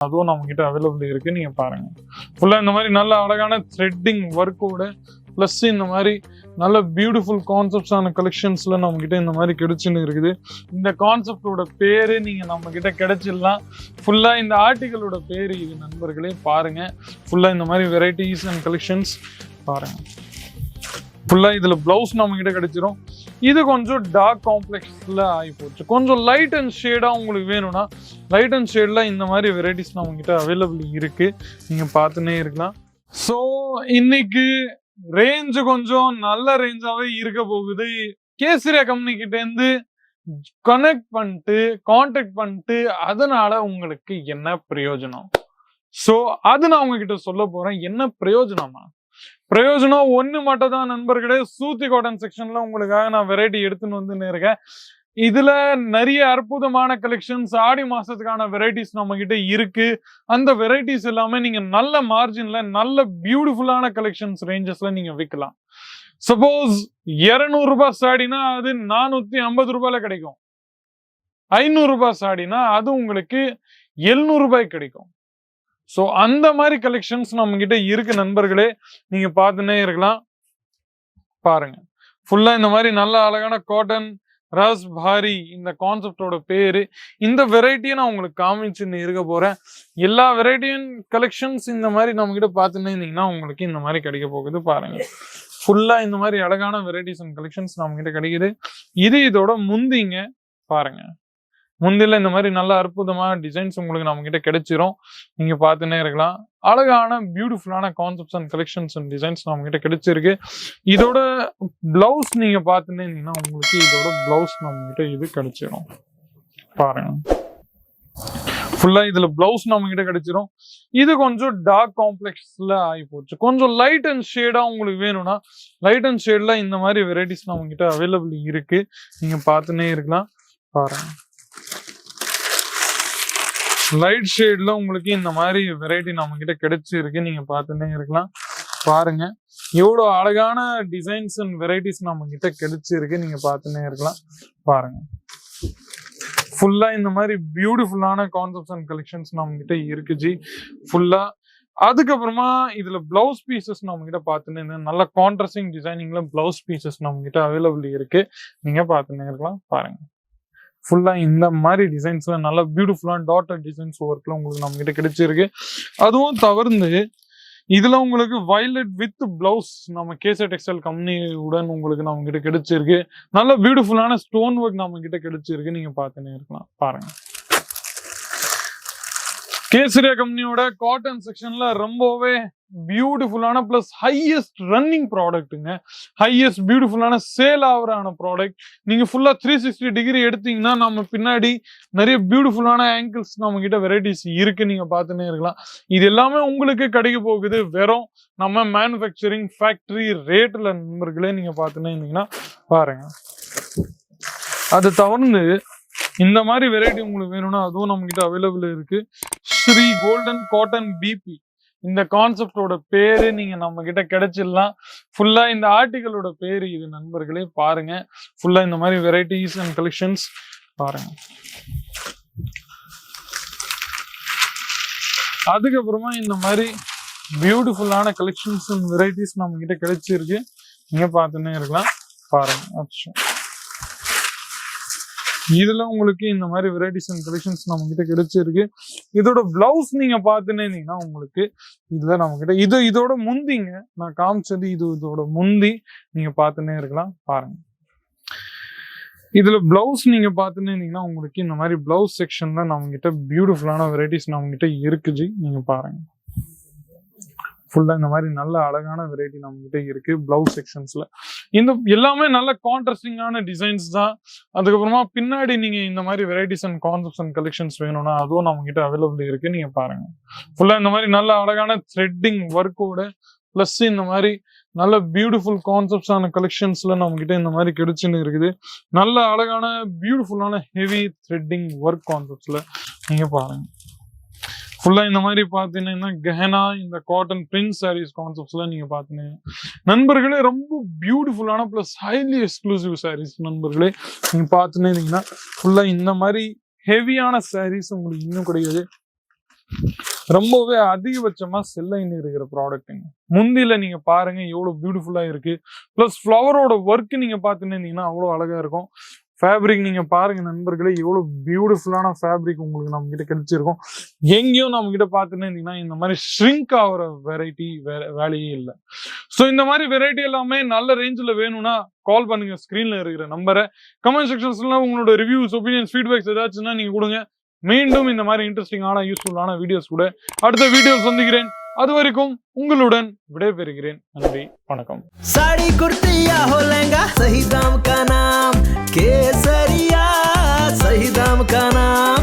அதுவும் நம்ம கிட்ட அவைலபிள் இருக்கு, நீங்க பாருங்க. ஃபுல்லா இந்த மாதிரி நல்ல அழகான த்ரெட்டிங் ஒர்க்கோட பிளஸ் இந்த மாதிரி நல்ல பியூட்டிஃபுல் கான்செப்ட்ஸான கலெக்ஷன்ஸ்ல நம்ம கிட்ட இந்த மாதிரி கிடைச்சுன்னு இருக்குது. இந்த கான்செப்டோட பேரு நீங்க நம்ம கிட்ட கிடைச்சிடலாம். ஃபுல்லா இந்த ஆர்டிகளோட பேரு இது நண்பர்களே, பாருங்க. ஃபுல்லா இந்த மாதிரி வெரைட்டிஸ் அண்ட் கலெக்ஷன்ஸ் பாருங்க. ஃபுல்லா இதுல பிளவுஸ் நம்ம கிட்ட கிடைச்சிரும். இது கொஞ்சம் டார்க் காம்ப்ளெக்ஸ்ல ஆகி போச்சு. கொஞ்சம் லைட் அண்ட் ஷேடா உங்களுக்கு வேணும்னா லைட் அண்ட் ஷேட்ல இந்த மாதிரி வெரைட்டிஸ் நம்ம கிட்ட அவைலபிள் இருக்கு, நீங்க பார்த்துனே இருக்கலாம். ஸோ இன்னைக்கு ரேஞ்ச் கொஞ்சம் நல்ல ரேஞ்சாவே இருக்க போகுது. கேசரியா கம்பெனி கிட்ட இருந்து கனெக்ட் பண்ணிட்டு கான்டாக்ட் பண்ணிட்டு அதனால உங்களுக்கு என்ன பிரயோஜனம்? ஸோ அது நான் உங்ககிட்ட சொல்ல போறேன். என்ன பிரயோஜனமா? பிரயோஜனம் ஒண்ணு மட்டும் தான் நண்பர்களே. சூத்தி காட்டன் செக்ஷன்ல உங்களுக்காக நான் வெரைட்டி எடுத்துன்னு வந்து இருக்கேன். இதுல நிறைய அற்புதமான கலெக்ஷன்ஸ், ஆடி மாசத்துக்கான வெரைட்டிஸ் நம்ம கிட்ட இருக்கு. அந்த வெரைட்டிஸ் எல்லாமே நீங்க நல்ல மார்ஜின்ல நல்ல பியூட்டிஃபுல்லான கலெக்ஷன்ஸ் ரேஞ்சஸ்ல நீங்க விற்கலாம். சப்போஸ் 200 ரூபாய் சாடினா அது 450 ரூபாயில கிடைக்கும். 500 ரூபாய் சாடினா அது உங்களுக்கு 700 ரூபாய் கிடைக்கும். ஸோ அந்த மாதிரி கலெக்ஷன்ஸ் நம்ம கிட்ட இருக்கு நண்பர்களே, நீங்க பார்த்துனே இருக்கலாம். பாருங்க, ஃபுல்லா இந்த மாதிரி நல்ல அழகான காட்டன் ரஸ் பாரி இந்த கான்செப்டோட பேரு. இந்த வெரைட்டியை நான் உங்களுக்கு காமிச்சுன்னு இருக்க போறேன். எல்லா வெரைட்டியும் கலெக்ஷன்ஸ் இந்த மாதிரி நம்ம கிட்ட பார்த்துன்னு இருந்தீங்கன்னா உங்களுக்கு இந்த மாதிரி கிடைக்க போகுது. பாருங்க, ஃபுல்லா இந்த மாதிரி அழகான வெரைட்டிஸ் அண்ட் கலெக்ஷன்ஸ் நம்ம கிட்ட கிடைக்குது. இது இதோட முந்திங்க பாருங்க. முந்தில இந்த மாதிரி நல்ல அற்புதமான டிசைன்ஸ் உங்களுக்கு நம்ம கிட்ட கிடைச்சிரும், நீங்க பார்த்துன்னே இருக்கலாம். அழகான பியூட்டிஃபுல்லான concepts and collections and designs நம்ம கிட்ட கிடைச்சிருக்கு. இதோட பிளவுஸ் நீங்க பார்த்துன்னே இருந்தீங்கன்னா உங்களுக்கு இதோட பிளவுஸ் நம்ம கிட்ட இது கிடைச்சிரும். பாருங்க, ஃபுல்லா இதுல பிளவுஸ் நம்ம கிட்ட கிடைச்சிரும். இது கொஞ்சம் டார்க் காம்ப்ளெக்ஸ்ல ஆகி போச்சு. கொஞ்சம் லைட் அண்ட் ஷேடா உங்களுக்கு வேணும்னா லைட் அண்ட் ஷேட்ல இந்த மாதிரி வெரைட்டிஸ் நம்ம கிட்ட அவைலபிள் இருக்கு, நீங்க பார்த்துன்னே இருக்கலாம். பாருங்க, லைட் ஷேட்ல உங்களுக்கு இந்த மாதிரி வெரைட்டி நம்ம கிட்ட கிடைச்சிருக்கு, நீங்க பார்த்துன்னே இருக்கலாம். பாருங்க, எவ்வளவு அழகான டிசைன்ஸ் அண்ட் வெரைட்டிஸ் நம்ம கிட்ட கிடைச்சிருக்கு, நீங்க பார்த்துன்னே இருக்கலாம். பாருங்க, ஃபுல்லா இந்த மாதிரி பியூட்டிஃபுல்லான கான்செப்ட்ஸ் அண்ட் கலெக்ஷன்ஸ் நம்ம கிட்ட இருக்கு ஜி. ஃபுல்லா அதுக்கப்புறமா இதுல பிளவுஸ் பீசஸ் நம்ம கிட்ட பார்த்துன்னு நல்ல கான்ட்ராஸ்டிங் டிசைனிங்ல பிளவுஸ் பீசஸ் நம்ம கிட்ட அவைலபிள் இருக்கு, நீங்க பார்த்துன்னே இருக்கலாம். பாருங்க, ஃபுல்லா இந்த மாதிரி டிசைன்ஸ்ல நல்ல பியூட்டிஃபுல்லான டாட்டர் டிசைன்ஸ் ஒர்க்ல உங்களுக்கு நம்ம கிட்ட கிடைச்சிருக்கு. அதுவும் தவிர்த்து இதுல உங்களுக்கு வயலட் வித் பிளவுஸ் நம்ம கேசரி டெக்ஸ்டைல் கம்பெனியுடன் உங்களுக்கு நம்ம கிட்ட கிடைச்சிருக்கு. நல்ல பியூட்டிஃபுல்லான ஸ்டோன் ஒர்க் நம்ம கிட்ட கிடைச்சிருக்கு, நீங்க பார்த்துன்னே இருக்கலாம். பாருங்க, கேசரியா கம்பெனியோட காட்டன் செக்ஷன்ல ரொம்பவே பியூட்டிஃபுல்லான பிளஸ் ஹையஸ்ட் ரன்னிங் ப்ராடக்ட்டுங்க. ஹையஸ்ட் பியூட்டிஃபுல்லான சேல் ஆகுறான ப்ராடக்ட். நீங்க ஃபுல்லா 360 டிகிரி எடுத்தீங்கன்னா நம்ம பின்னாடி நிறைய பியூட்டிஃபுல்லான ஆங்கிள்ஸ் நம்ம கிட்ட வெரைட்டிஸ் இருக்கு, நீங்க பார்த்துன்னே இருக்கலாம். இது எல்லாமே உங்களுக்கு கிடைக்க போகுது வெறும் நம்ம மேனுஃபேக்சரிங் ஃபேக்டரி ரேட்ல நண்பர்களே, நீங்க பார்த்துன்னே இருந்தீங்கன்னா. பாருங்க, அது தவிர்த்து இந்த மாதிரி வெரைட்டி உங்களுக்கு வேணும்னா அதுவும் நம்ம கிட்ட அவைலபிள் இருக்கு. ஸ்ரீ கோல்டன் காட்டன் பிபி இந்த கான்செப்டோட பேரு நீங்க நம்ம கிட்ட கிடைச்சிடலாம். ஃபுல்லா இந்த ஆர்டிகளோட பேரு இது நண்பர்களே. பாருங்க, ஃபுல்லா இந்த மாதிரி வெரைட்டிஸ் அண்ட் கலெக்ஷன்ஸ் பாருங்க. அதுக்கப்புறமா இந்த மாதிரி பியூட்டிஃபுல்லான கலெக்ஷன்ஸ் அண்ட் வெரைட்டிஸ் நம்ம கிட்ட கிடைச்சிருக்கு, நீங்க பார்த்துன்னே இருக்கலாம். பாருங்க, இதுல உங்களுக்கு இந்த மாதிரி வெரைட்டிஸ் அண்ட் கலெக்ஷன்ஸ் நம்ம கிட்ட கிடைச்சிருக்கு. இதோட பிளவுஸ் நீங்க பார்த்துன்னே இருந்தீங்கன்னா உங்களுக்கு இதுல நம்ம கிட்ட இதோட முந்திங்க நான் காமிச்சது இதோட முந்தி, நீங்க பார்த்துன்னே இருக்கலாம். பாருங்க, இதுல பிளவுஸ் நீங்க பார்த்துன்னே இருந்தீங்கன்னா உங்களுக்கு இந்த மாதிரி பிளவுஸ் செக்ஷன்ல நம்ம கிட்ட பியூட்டிஃபுல்லான வெரைட்டிஸ் நம்ம கிட்ட இருக்குது, நீங்க பாருங்க. ஃபுல்லா இந்த மாதிரி நல்ல அழகான வெரைட்டி நம்ம கிட்ட இருக்கு பிளவுஸ் செக்ஷன்ஸ்ல. இந்த எல்லாமே நல்ல கான்ட்ராஸ்டிங்கான டிசைன்ஸ் தான். அதுக்கப்புறமா பின்னாடி நீங்க இந்த மாதிரி varieties and concepts and collections வேணும்னா அதுவும் நம்ம கிட்ட அவைலபிள் இருக்கு, நீங்க பாருங்க. ஃபுல்லா இந்த மாதிரி நல்ல அழகான த்ரெட்டிங் ஒர்க்கோட பிளஸ் இந்த மாதிரி நல்ல பியூட்டிஃபுல் கான்செப்ட்ஸான கலெக்ஷன்ஸ்ல நம்ம கிட்ட இந்த மாதிரி கிடைச்சுன்னு இருக்குது. நல்ல அழகான பியூட்டிஃபுல்லான ஹெவி த்ரெட்டிங் ஒர்க் கான்செப்ட்ஸ்ல நீங்க பாருங்க. ஃபுல்லா இந்த மாதிரி பாத்தீங்கன்னா கஹனா இந்த காட்டன் பிரிண்ட் சாரீஸ் கான்செப்ட்ஸ்ல நீங்க பாத்தீங்கன்னா நண்பர்களே ரொம்ப பியூட்டிஃபுல்லான பிளஸ் ஹைலி எக்ஸ்க்ளூசிவ் சாரீஸ் நண்பர்களே. நீங்க பாத்துனீங்கன்னா ஃபுல்லா இந்த மாதிரி ஹெவியான சாரீஸ் உங்களுக்கு இன்னும் கிடையாது. ரொம்பவே அதிகபட்சமா செல்லைன்னு இருக்கிற ப்ராடக்ட்டுங்க. முந்தில நீங்க பாருங்க எவ்வளவு பியூட்டிஃபுல்லா இருக்கு. பிளஸ் ஃப்ளவரோட ஒர்க் நீங்க பார்த்துன்னு அவ்வளவு அழகா இருக்கும். ஃபேப்ரிக் நீங்க பாருங்க நண்பர்களே, எவ்வளவு பியூட்டிஃபுல்லான ஃபேப்ரிக் உங்களுக்கு நம்ம கிட்ட கிடைச்சிருக்கும். எங்கேயும் நம்ம கிட்ட பார்த்துன்னு இந்த மாதிரி ஷ்ரிங்க் ஆகிற வெரைட்டி வேலையே இல்லை. ஸோ இந்த மாதிரி வெரைட்டி எல்லாமே நல்ல ரேஞ்சில் வேணும்னா கால் பண்ணுங்க, ஸ்கிரீன்ல இருக்கிற நம்பரை. கமெண்ட் செக்ஷன்ஸ்ல உங்களோட ரிவ்யூஸ், ஒப்பீனியன்ஸ், ஃபீட்பேக்ஸ் ஏதாச்சுன்னா நீங்க கொடுங்க. மீண்டும் இந்த மாதிரி இன்ட்ரெஸ்டிங்கான யூஸ்ஃபுல்லான வீடியோஸ் கூட அடுத்த வீடியோ சந்திக்கிறேன். அது வரைக்கும் உங்களுடன் விடைபெறுகிறேன். நன்றி, வணக்கம். साड़ी कुर्तिया हो लहंगा सही दाम का नाम केसरिया, सही दाम का नाम